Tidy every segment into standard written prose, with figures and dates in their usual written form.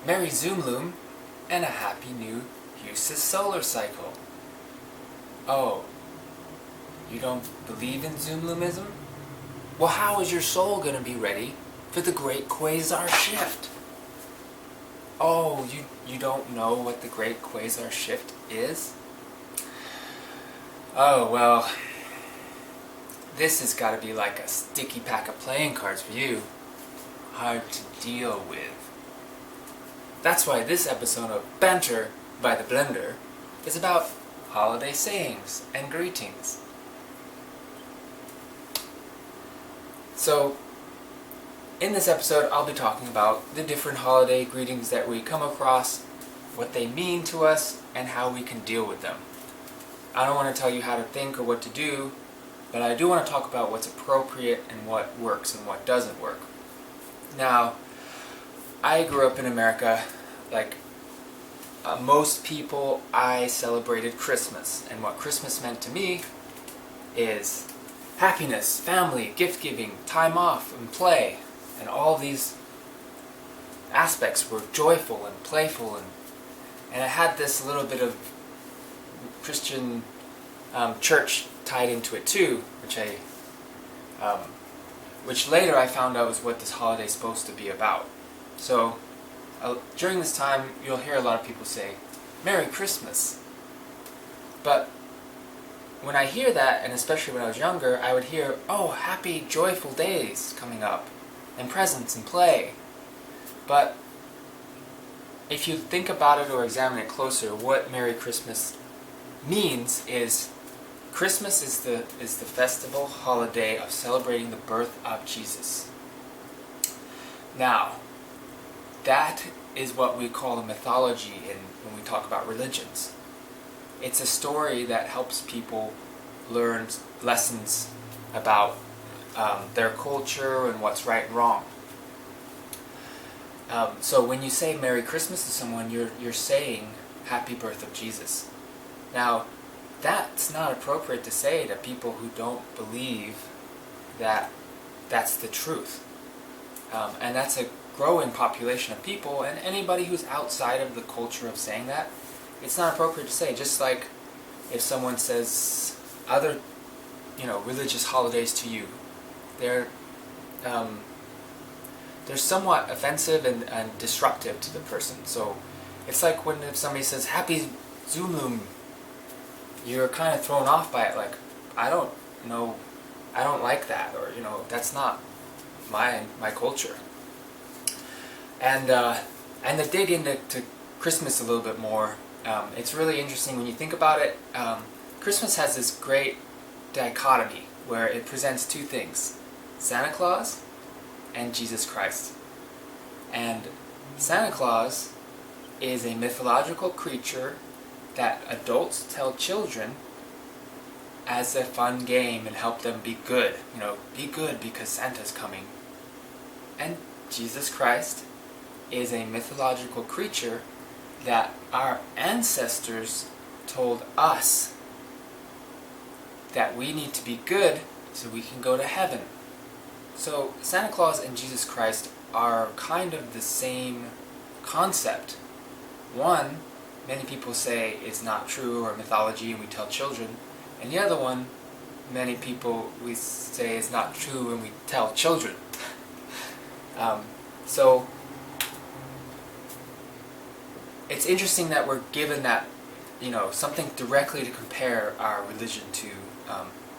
Merry ZoomLoom, and a happy new Husis solar cycle. Oh, you don't believe in ZoomLoomism? Well, how is your soul going to be ready for the great quasar shift? Oh, you don't know what the great quasar shift is? Oh, well, this has got to be like a sticky pack of playing cards for you. Hard to deal with. That's why this episode of Banter by the Blender is about holiday sayings and greetings. So, in this episode, I'll be talking about the different holiday greetings that we come across, what they mean to us, and how we can deal with them. I don't want to tell you how to think or what to do, but I do want to talk about what's appropriate and what works and what doesn't work. Now, I grew up in America. Like most people, I celebrated Christmas, and what Christmas meant to me is happiness, family, gift-giving, time off, and play. And all these aspects were joyful and playful, and it had this little bit of Christian church tied into it too, which later I found out was what this holiday is supposed to be about. So during this time, you'll hear a lot of people say, "Merry Christmas." But when I hear that, and especially when I was younger, I would hear, "Oh, happy, joyful days coming up, and presents and play." But if you think about it or examine it closer, what Merry Christmas means is Christmas is the festival holiday of celebrating the birth of Jesus. Now, that is what we call a mythology when we talk about religions. It's a story that helps people learn lessons about their culture and what's right and wrong. So when you say Merry Christmas to someone, you're saying Happy Birth of Jesus. Now, that's not appropriate to say to people who don't believe that that's the truth. And that's a growing population of people, and anybody who's outside of the culture of saying that, it's not appropriate to say. Just like if someone says other, religious holidays to you, they're somewhat offensive and disruptive to the person. So it's like if somebody says Happy ZoomLoom, you're kind of thrown off by it. Like, I don't like that, or that's not my culture. And to dig into Christmas a little bit more, it's really interesting when you think about it. Christmas has this great dichotomy where it presents two things: Santa Claus and Jesus Christ. And Santa Claus is a mythological creature that adults tell children as a fun game and help them be good. Be good because Santa's coming. And Jesus Christ is a mythological creature that our ancestors told us that we need to be good so we can go to heaven. So Santa Claus and Jesus Christ are kind of the same concept. One, many people say is not true or mythology and we tell children, and the other one, many people we say is not true and we tell children. So it's interesting that we're given that, something directly to compare our religion to,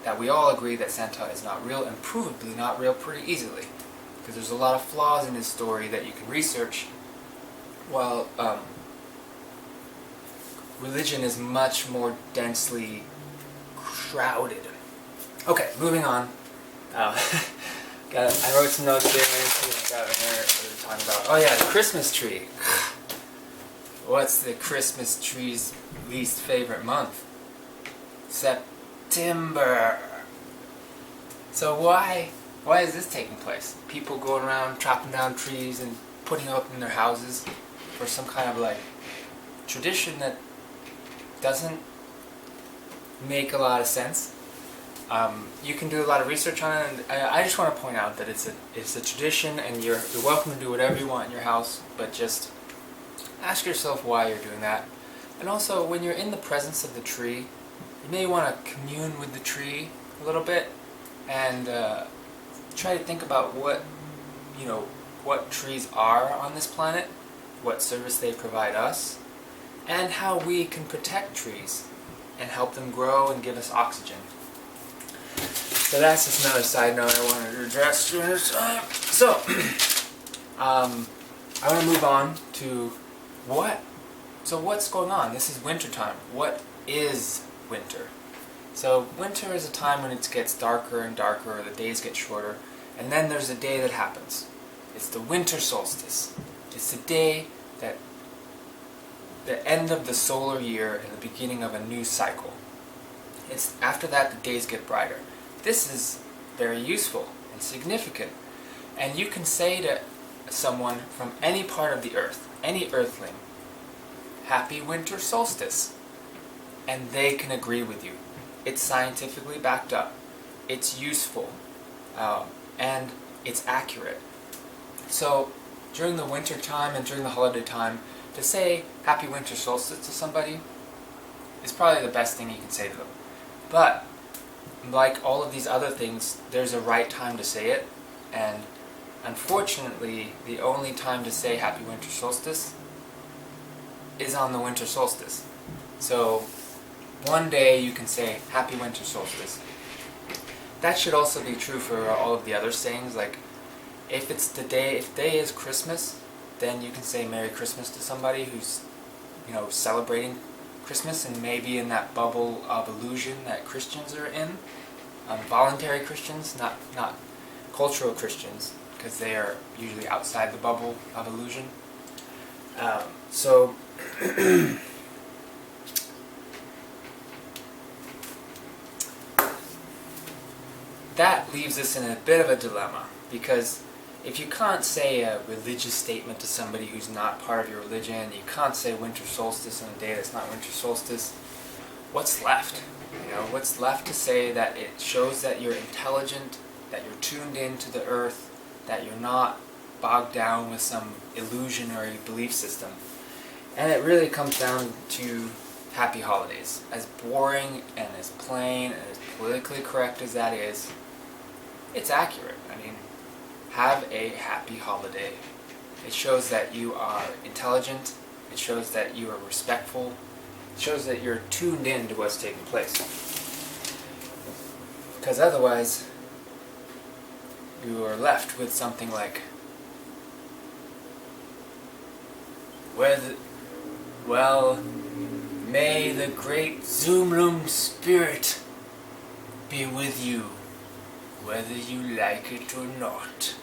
that we all agree that Santa is not real, and provably not real pretty easily, because there's a lot of flaws in his story that you can research, while religion is much more densely shrouded. Okay, moving on. I wrote some notes there. We were talking about, the Christmas tree. What's the Christmas tree's least favorite month? September. So why is this taking place? People going around chopping down trees and putting them up in their houses for some kind of tradition that doesn't make a lot of sense. You can do a lot of research on it, and I just want to point out that it's a tradition, and you're welcome to do whatever you want in your house, but just ask yourself why you're doing that. And also, when you're in the presence of the tree, you may want to commune with the tree a little bit and try to think about what trees are on this planet, what service they provide us, and how we can protect trees and help them grow and give us oxygen. So that's just another side note I wanted to address during this time. So, I want to move on to what's going on? This is winter time. What is winter? So winter is a time when it gets darker and darker, the days get shorter, and then there's a day that happens. It's the winter solstice. It's the day that the end of the solar year and the beginning of a new cycle. It's after that the days get brighter. This is very useful and significant, and you can say to someone from any part of the earth, any earthling, Happy Winter Solstice, and they can agree with you. It's scientifically backed up, it's useful, and it's accurate. So during the winter time and during the holiday time, to say Happy Winter Solstice to somebody is probably the best thing you can say to them. But like all of these other things, there's a right time to say it, and unfortunately the only time to say Happy Winter Solstice is on the winter solstice. So one day you can say Happy Winter Solstice. That should also be true for all of the other sayings. Like if day is Christmas, then you can say Merry Christmas to somebody who's celebrating Christmas and maybe in that bubble of illusion that Christians are in. Voluntary Christians, not cultural Christians, because they are usually outside the bubble of illusion. So that leaves us in a bit of a dilemma, because if you can't say a religious statement to somebody who's not part of your religion, you can't say winter solstice on a day that's not winter solstice, what's left? What's left to say that it shows that you're intelligent, that you're tuned into the earth, that you're not bogged down with some illusionary belief system. And it really comes down to happy holidays. As boring and as plain and as politically correct as that is, it's accurate. I mean, have a happy holiday. It shows that you are intelligent, it shows that you are respectful, it shows that you're tuned in to what's taking place. Because otherwise, you are left with something like, well, may the great ZoomLoom spirit be with you, whether you like it or not.